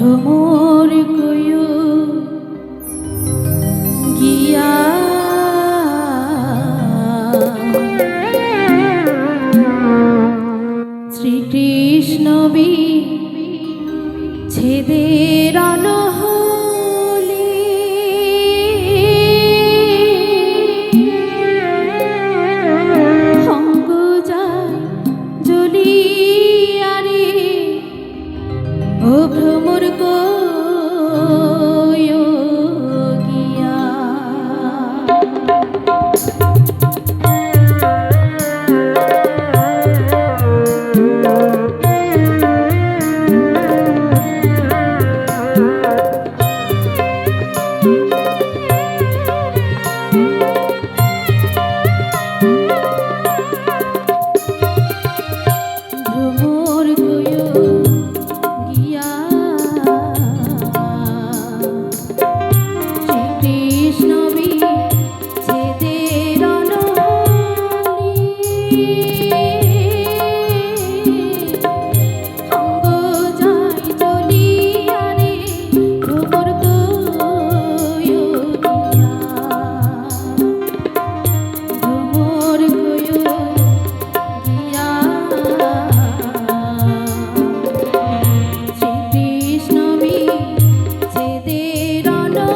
ভ্রমর কয়ু গিয়া শ্রীকৃষ্ণ বিচ্ছেদের অনহলে অঙ্গ যায় জ্বলিয়া রে ও ভ্রমর কয়ু গিয়া। ভ্রমর কয়ু গিয়া শ্রীকৃষ্ণ বিচ্ছেদের অনলে অঙ্গ যায় জ্বলিয়া রে ভ্রমর কয়ু গিয়া। ভ্রমর কয়ু গিয়া শ্রীকৃষ্ণ বিচ্ছেদের অনলে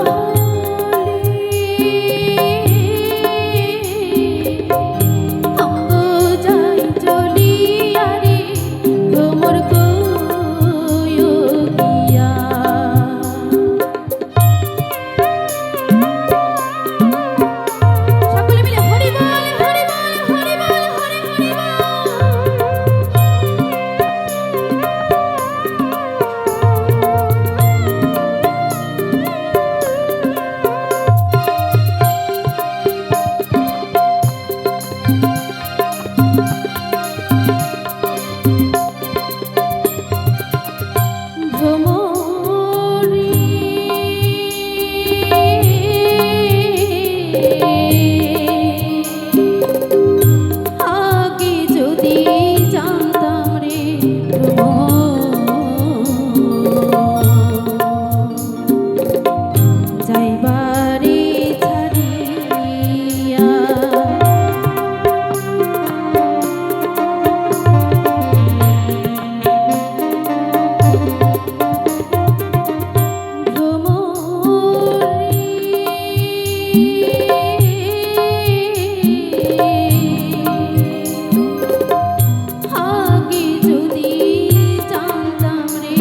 অঙ্গ যায় জ্বলিয়া রে ভ্রমর কয়ু গিয়া। সকলে মিলে হরি বল হরি বল হরি বল হরি হরি বল। ভ্রমরে আগে যদি জানতাম রে যাইবারে ছাড়িয়া আগে যদি জানতাম রে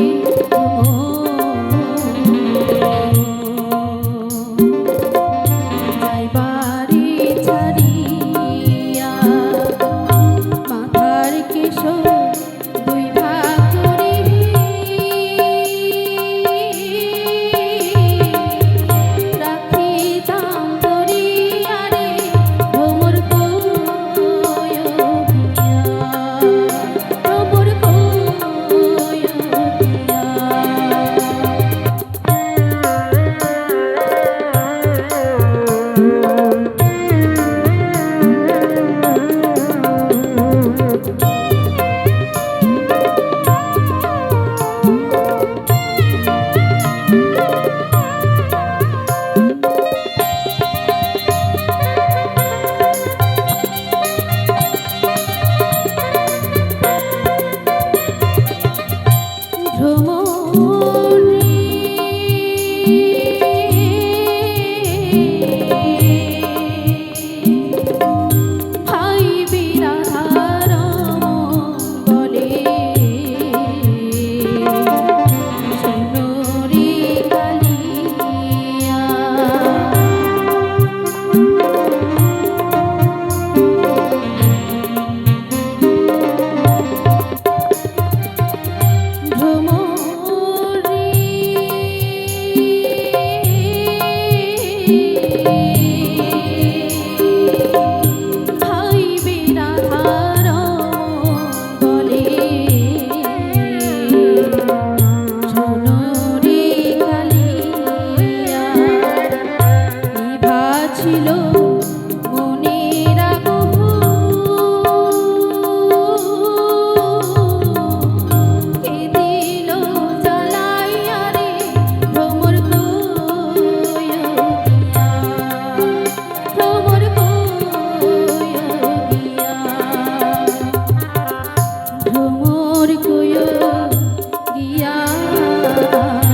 যাইবারে ছাড়িয়া মাথার কেশ দুই ভাগ করে রাখিতাম ধরিয়া রে ভ্রমর কয়ু গিয়া। ভ্রমর কয়ু গিয়া। ভ্রমরে ভাই বিরাধারমণ বলে শোনো রে কালিয়া। ভ্রমরে রাম